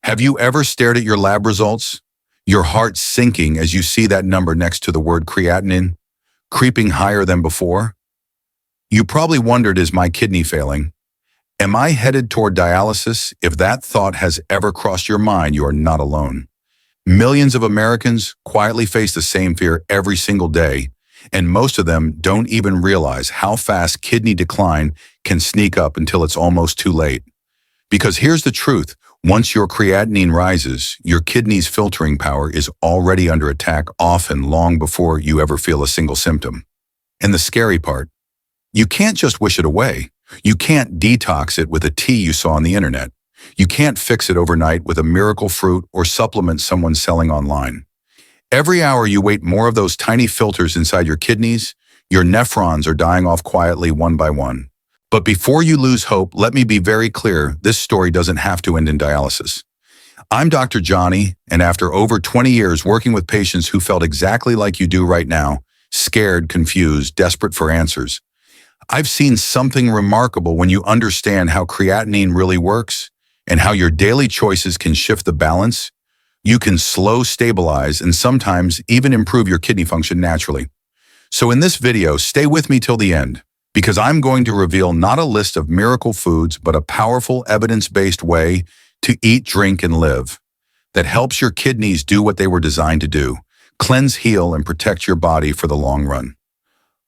Have you ever stared at your lab results? Your heart sinking as you see that number next to the word creatinine, creeping higher than before? You probably wondered, is my kidney failing? Am I headed toward dialysis? If that thought has ever crossed your mind, you are not alone. Millions of Americans quietly face the same fear every single day, and most of them don't even realize how fast kidney decline can sneak up until it's almost too late. Because here's the truth, once your creatinine rises, your kidney's filtering power is already under attack, often long before you ever feel a single symptom. And the scary part, you can't just wish it away. You can't detox it with a tea you saw on the internet. You can't fix it overnight with a miracle fruit or supplement someone's selling online. Every hour you wait, more of those tiny filters inside your kidneys, your nephrons are dying off quietly one by one. But before you lose hope, let me be very clear, this story doesn't have to end in dialysis. I'm Dr. Johnny, and after over 20 years working with patients who felt exactly like you do right now, scared, confused, desperate for answers, I've seen something remarkable when you understand how creatinine really works and how your daily choices can shift the balance. You can slow, stabilize, and sometimes even improve your kidney function naturally. So in this video, stay with me till the end, because I'm going to reveal not a list of miracle foods, but a powerful, evidence-based way to eat, drink, and live that helps your kidneys do what they were designed to do: cleanse, heal, and protect your body for the long run.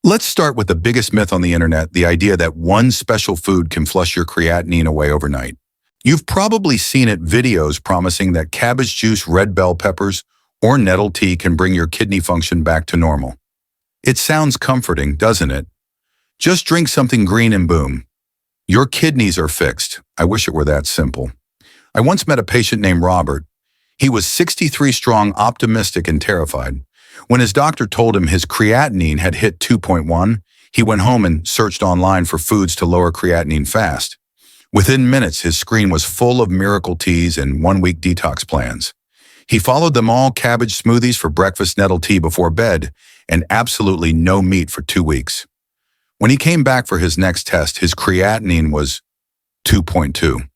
Let's start with the biggest myth on the internet, the idea that one special food can flush your creatinine away overnight. You've probably seen it, videos promising that cabbage juice, red bell peppers, or nettle tea can bring your kidney function back to normal. It sounds comforting, doesn't it? Just drink something green and boom, your kidneys are fixed. I wish it were that simple. I once met a patient named Robert. He was 63 strong, optimistic, and terrified. When his doctor told him his creatinine had hit 2.1, he went home and searched online for foods to lower creatinine fast. Within minutes, his screen was full of miracle teas and one-week detox plans. He followed them all: cabbage smoothies for breakfast, nettle tea before bed, and absolutely no meat for 2 weeks. When he came back for his next test, his creatinine was 2.2.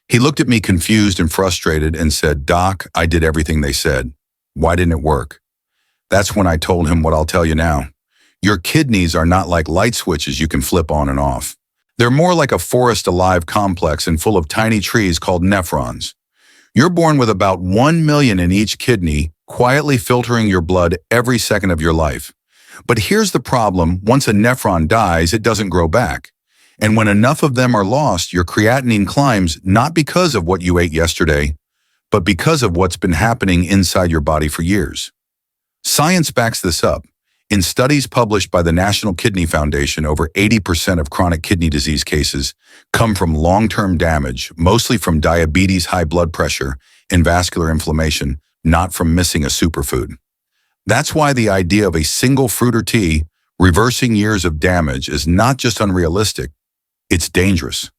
He looked at me confused and frustrated and said, "Doc, I did everything they said. Why didn't it work?" That's when I told him what I'll tell you now. Your kidneys are not like light switches you can flip on and off. They're more like a forest alive complex and full of tiny trees called nephrons. You're born with about 1 million in each kidney, quietly filtering your blood every second of your life. But here's the problem: once a nephron dies, it doesn't grow back. And when enough of them are lost, your creatinine climbs, not because of what you ate yesterday, but because of what's been happening inside your body for years. Science backs this up. In studies published by the National Kidney Foundation, over 80% of chronic kidney disease cases come from long-term damage, mostly from diabetes, high blood pressure, and vascular inflammation, not from missing a superfood. That's why the idea of a single fruit or tea reversing years of damage is not just unrealistic, it's dangerous.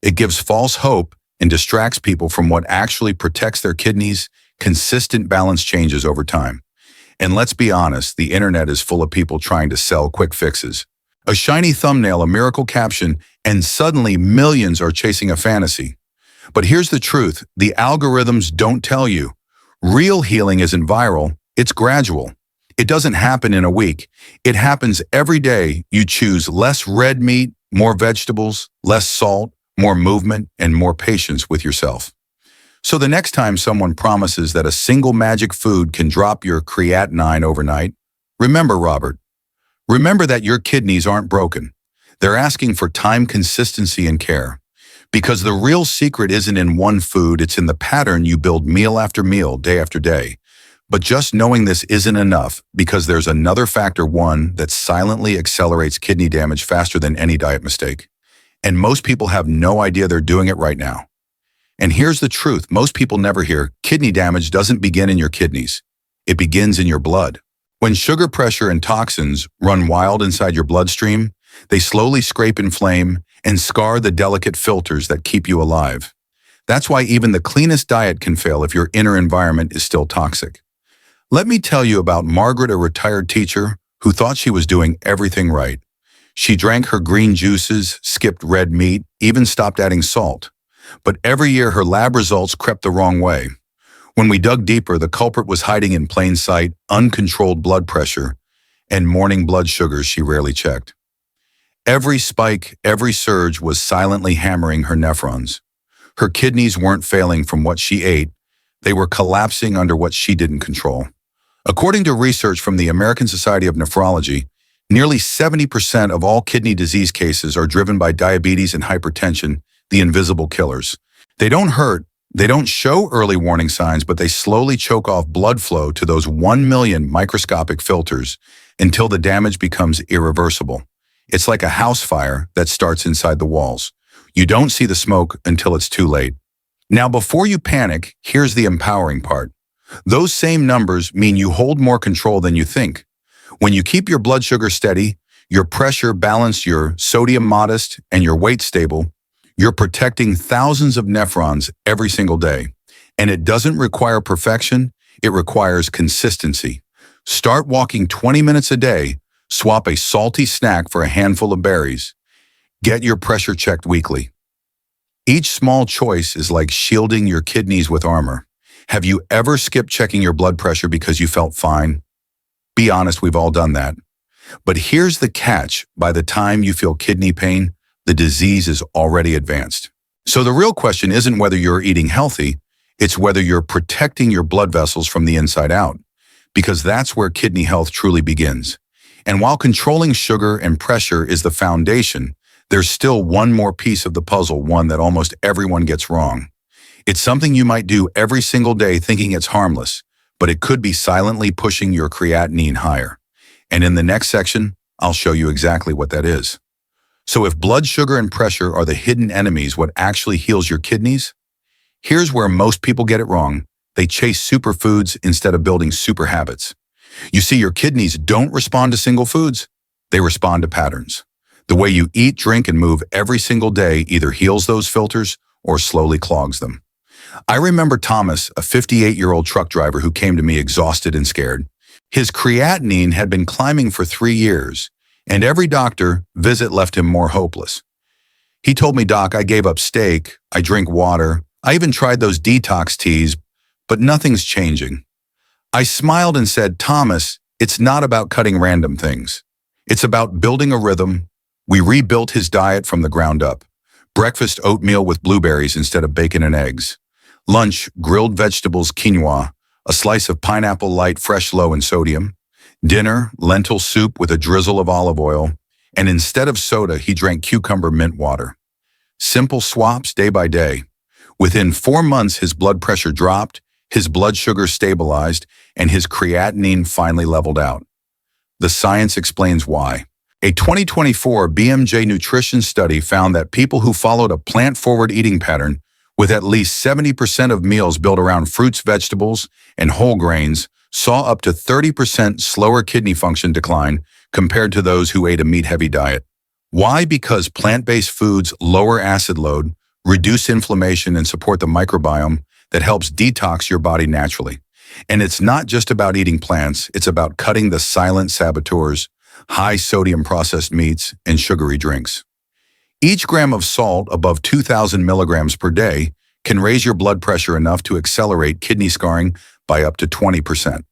It gives false hope and distracts people from what actually protects their kidneys: consistent balance changes over time. And let's be honest, the internet is full of people trying to sell quick fixes. A shiny thumbnail, a miracle caption, and suddenly millions are chasing a fantasy. But here's the truth: the algorithms don't tell you. Real healing isn't viral, it's gradual. It doesn't happen in a week. It happens every day. You choose less red meat, more vegetables, less salt, more movement, and more patience with yourself. So the next time someone promises that a single magic food can drop your creatinine overnight, remember Robert. Remember that your kidneys aren't broken. They're asking for time, consistency, and care. Because the real secret isn't in one food, it's in the pattern you build meal after meal, day after day. But just knowing this isn't enough, because there's another factor, one that silently accelerates kidney damage faster than any diet mistake. And most people have no idea they're doing it right now. And here's the truth most people never hear: kidney damage doesn't begin in your kidneys. It begins in your blood. When sugar pressure and toxins run wild inside your bloodstream, they slowly scrape, inflame, and scar the delicate filters that keep you alive. That's why even the cleanest diet can fail if your inner environment is still toxic. Let me tell you about Margaret, a retired teacher who thought she was doing everything right. She drank her green juices, skipped red meat, even stopped adding salt. But every year her lab results crept the wrong way. When we dug deeper, the culprit was hiding in plain sight, uncontrolled blood pressure, and morning blood sugars she rarely checked. Every spike, every surge was silently hammering her nephrons. Her kidneys weren't failing from what she ate, they were collapsing under what she didn't control. According to research from the American Society of Nephrology, nearly 70% of all kidney disease cases are driven by diabetes and hypertension, the invisible killers. They don't hurt, they don't show early warning signs, but they slowly choke off blood flow to those 1 million microscopic filters until the damage becomes irreversible. It's like a house fire that starts inside the walls. You don't see the smoke until it's too late. Now, before you panic, here's the empowering part. Those same numbers mean you hold more control than you think. When you keep your blood sugar steady, your pressure balanced, your sodium modest, and your weight stable, you're protecting thousands of nephrons every single day. And it doesn't require perfection, it requires consistency. Start walking 20 minutes a day, swap a salty snack for a handful of berries. Get your pressure checked weekly. Each small choice is like shielding your kidneys with armor. Have you ever skipped checking your blood pressure because you felt fine? Be honest, we've all done that. But here's the catch. By the time you feel kidney pain, the disease is already advanced. So the real question isn't whether you're eating healthy, it's whether you're protecting your blood vessels from the inside out, because that's where kidney health truly begins. And while controlling sugar and pressure is the foundation, there's still one more piece of the puzzle, one that almost everyone gets wrong. It's something you might do every single day thinking it's harmless, but it could be silently pushing your creatinine higher. And in the next section, I'll show you exactly what that is. So if blood sugar and pressure are the hidden enemies, what actually heals your kidneys? Here's where most people get it wrong. They chase superfoods instead of building super habits. You see, your kidneys don't respond to single foods. They respond to patterns. The way you eat, drink, and move every single day either heals those filters or slowly clogs them. I remember Thomas, a 58-year-old truck driver who came to me exhausted and scared. His creatinine had been climbing for 3 years, and every doctor visit left him more hopeless. He told me, "Doc, I gave up steak, I drink water, I even tried those detox teas, but nothing's changing." I smiled and said, "Thomas, it's not about cutting random things. It's about building a rhythm." We rebuilt his diet from the ground up. Breakfast, oatmeal with blueberries instead of bacon and eggs. Lunch, grilled vegetables, quinoa, a slice of pineapple light, fresh, low in sodium. Dinner, lentil soup with a drizzle of olive oil. And instead of soda, he drank cucumber mint water. Simple swaps day by day. Within 4 months, his blood pressure dropped, his blood sugar stabilized, and his creatinine finally leveled out. The science explains why. A 2024 BMJ nutrition study found that people who followed a plant-forward eating pattern with at least 70% of meals built around fruits, vegetables, and whole grains saw up to 30% slower kidney function decline compared to those who ate a meat-heavy diet. Why? Because plant-based foods lower acid load, reduce inflammation, and support the microbiome that helps detox your body naturally. And it's not just about eating plants, it's about cutting the silent saboteurs, high-sodium processed meats, and sugary drinks. Each gram of salt above 2,000 milligrams per day can raise your blood pressure enough to accelerate kidney scarring by up to 20%.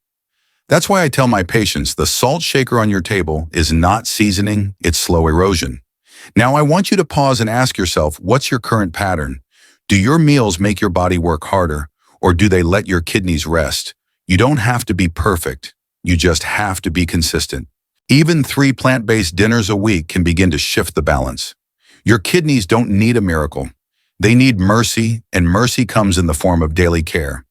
That's why I tell my patients the salt shaker on your table is not seasoning, it's slow erosion. Now I want you to pause and ask yourself, what's your current pattern? Do your meals make your body work harder, or do they let your kidneys rest? You don't have to be perfect, you just have to be consistent. Even 3 plant-based dinners a week can begin to shift the balance. Your kidneys don't need a miracle. They need mercy, and mercy comes in the form of daily care.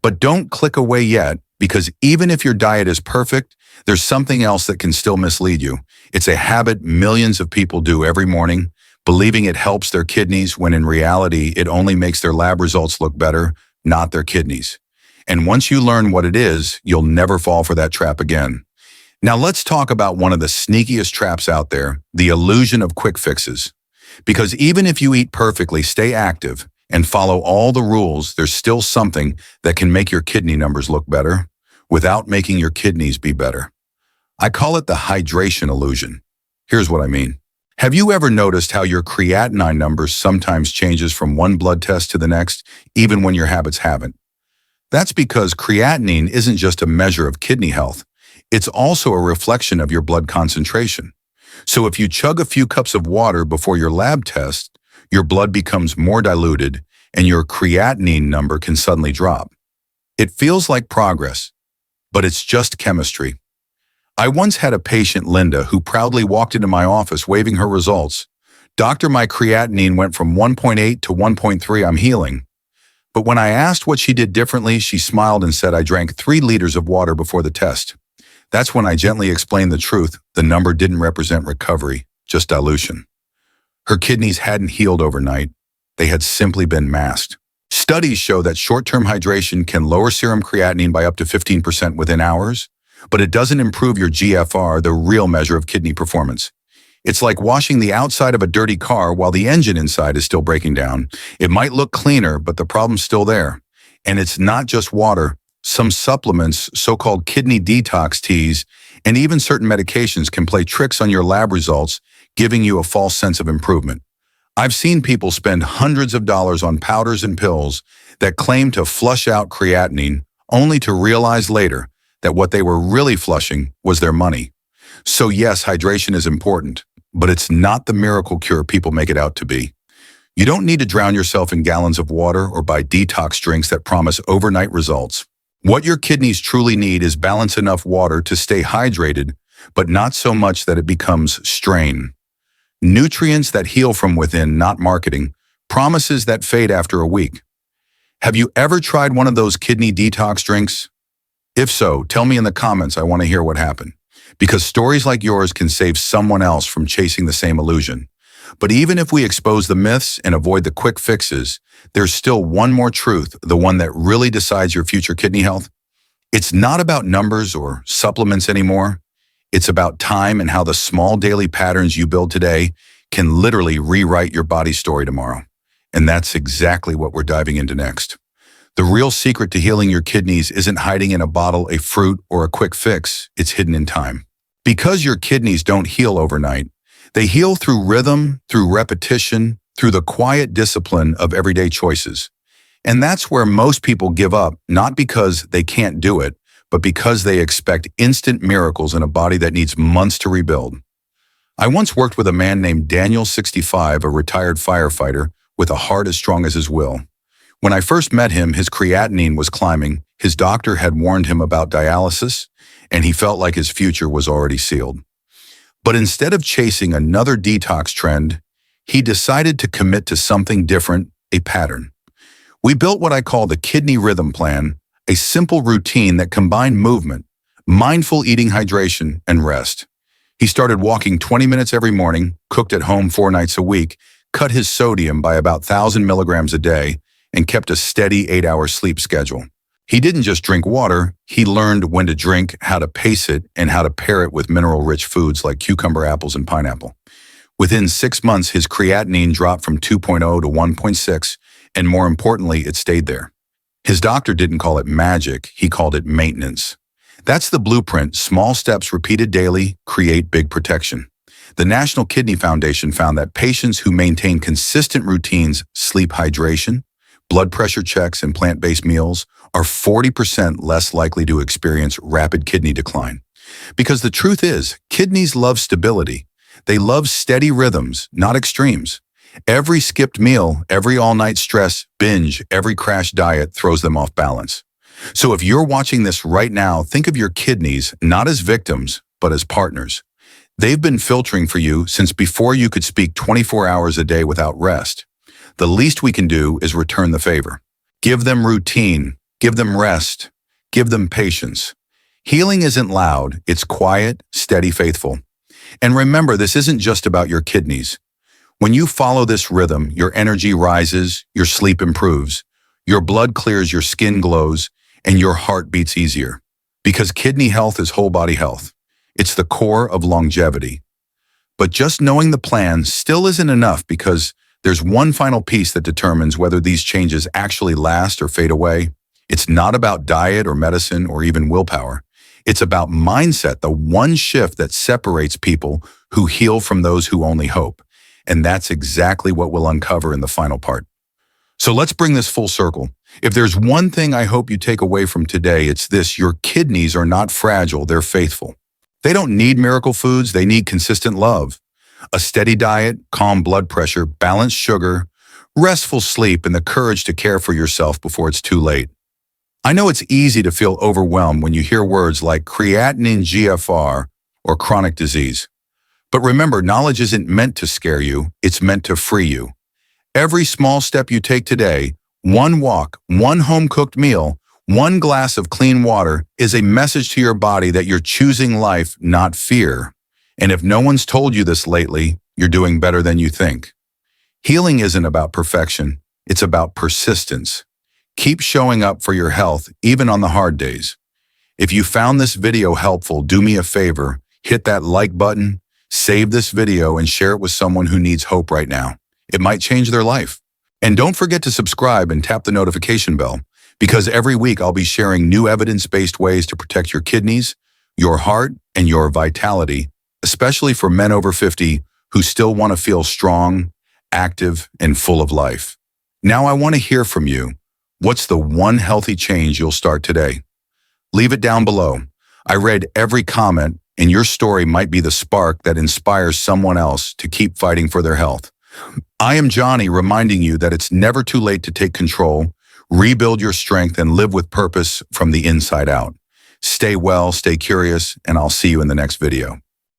But don't click away yet, because even if your diet is perfect, there's something else that can still mislead you. It's a habit millions of people do every morning, believing it helps their kidneys when in reality it only makes their lab results look better, not their kidneys. And once you learn what it is, you'll never fall for that trap again. Now let's talk about one of the sneakiest traps out there, the illusion of quick fixes. Because even if you eat perfectly, stay active, and follow all the rules, there's still something that can make your kidney numbers look better without making your kidneys be better. I call it the hydration illusion. Here's what I mean. Have you ever noticed how your creatinine number sometimes changes from one blood test to the next, even when your habits haven't? That's because creatinine isn't just a measure of kidney health. It's also a reflection of your blood concentration. So if you chug a few cups of water before your lab test, your blood becomes more diluted and your creatinine number can suddenly drop. It feels like progress, but it's just chemistry. I once had a patient, Linda, who proudly walked into my office waving her results. "Doctor, my creatinine went from 1.8 to 1.3, I'm healing." But when I asked what she did differently, she smiled and said, "I drank 3 liters of water before the test." That's when I gently explained the truth. The number didn't represent recovery, just dilution. Her kidneys hadn't healed overnight. They had simply been masked. Studies show that short-term hydration can lower serum creatinine by up to 15% within hours, but it doesn't improve your GFR, the real measure of kidney performance. It's like washing the outside of a dirty car while the engine inside is still breaking down. It might look cleaner, but the problem's still there. And it's not just water. Some supplements, so-called kidney detox teas, and even certain medications can play tricks on your lab results, giving you a false sense of improvement. I've seen people spend hundreds of dollars on powders and pills that claim to flush out creatinine, only to realize later that what they were really flushing was their money. So yes, hydration is important, but it's not the miracle cure people make it out to be. You don't need to drown yourself in gallons of water or buy detox drinks that promise overnight results. What your kidneys truly need is balance enough water to stay hydrated, but not so much that it becomes strain. Nutrients that heal from within, not marketing. Promises that fade after a week. Have you ever tried one of those kidney detox drinks? If so, tell me in the comments. I want to hear what happened. Because stories like yours can save someone else from chasing the same illusion. But even if we expose the myths and avoid the quick fixes, there's still one more truth, the one that really decides your future kidney health. It's not about numbers or supplements anymore. It's about time and how the small daily patterns you build today can literally rewrite your body's story tomorrow. And that's exactly what we're diving into next. The real secret to healing your kidneys isn't hiding in a bottle, a fruit, or a quick fix. It's hidden in time. Because your kidneys don't heal overnight, they heal through rhythm, through repetition, through the quiet discipline of everyday choices. And that's where most people give up, not because they can't do it, but because they expect instant miracles in a body that needs months to rebuild. I once worked with a man named Daniel, 65, a retired firefighter with a heart as strong as his will. When I first met him, his creatinine was climbing. His doctor had warned him about dialysis, and he felt like his future was already sealed. But instead of chasing another detox trend, he decided to commit to something different, a pattern. We built what I call the Kidney Rhythm Plan, a simple routine that combined movement, mindful eating, hydration, and rest. He started walking 20 minutes every morning, cooked at home 4 nights a week, cut his sodium by about 1,000 milligrams a day, and kept a steady 8-hour sleep schedule. He didn't just drink water, he learned when to drink, how to pace it, and how to pair it with mineral-rich foods like cucumber, apples, and pineapple. Within 6 months, his creatinine dropped from 2.0 to 1.6, and more importantly, it stayed there. His doctor didn't call it magic, he called it maintenance. That's the blueprint. Small steps repeated daily create big protection. The National Kidney Foundation found that patients who maintain consistent routines, sleep, hydration, blood pressure checks, and plant-based meals are 40% less likely to experience rapid kidney decline. Because the truth is, kidneys love stability. They love steady rhythms, not extremes. Every skipped meal, every all-night stress, binge, every crash diet throws them off balance. So if you're watching this right now, think of your kidneys not as victims, but as partners. They've been filtering for you since before you could speak 24 hours a day without rest. The least we can do is return the favor. Give them routine, give them rest, give them patience. Healing isn't loud, it's quiet, steady, faithful. And remember, this isn't just about your kidneys. When you follow this rhythm, your energy rises, your sleep improves, your blood clears, your skin glows, and your heart beats easier. Because kidney health is whole body health. It's the core of longevity. But just knowing the plan still isn't enough, because there's one final piece that determines whether these changes actually last or fade away. It's not about diet or medicine or even willpower. It's about mindset, the one shift that separates people who heal from those who only hope. And that's exactly what we'll uncover in the final part. So let's bring this full circle. If there's one thing I hope you take away from today, it's this: your kidneys are not fragile, they're faithful. They don't need miracle foods, they need consistent love. A steady diet, calm blood pressure, balanced sugar, restful sleep, and the courage to care for yourself before it's too late. I know it's easy to feel overwhelmed when you hear words like creatinine, GFR, or chronic disease. But remember, knowledge isn't meant to scare you, it's meant to free you. Every small step you take today, one walk, one home-cooked meal, one glass of clean water, is a message to your body that you're choosing life, not fear. And if no one's told you this lately, you're doing better than you think. Healing isn't about perfection, it's about persistence. Keep showing up for your health, even on the hard days. If you found this video helpful, do me a favor, hit that like button, save this video, and share it with someone who needs hope right now. It might change their life. And don't forget to subscribe and tap the notification bell, because every week I'll be sharing new evidence-based ways to protect your kidneys, your heart, and your vitality, especially for men over 50 who still want to feel strong, active, and full of life. Now I want to hear from you. What's the one healthy change you'll start today? Leave it down below. I read every comment, and your story might be the spark that inspires someone else to keep fighting for their health. I am Johnny, reminding you that it's never too late to take control, rebuild your strength, and live with purpose from the inside out. Stay well, stay curious, and I'll see you in the next video.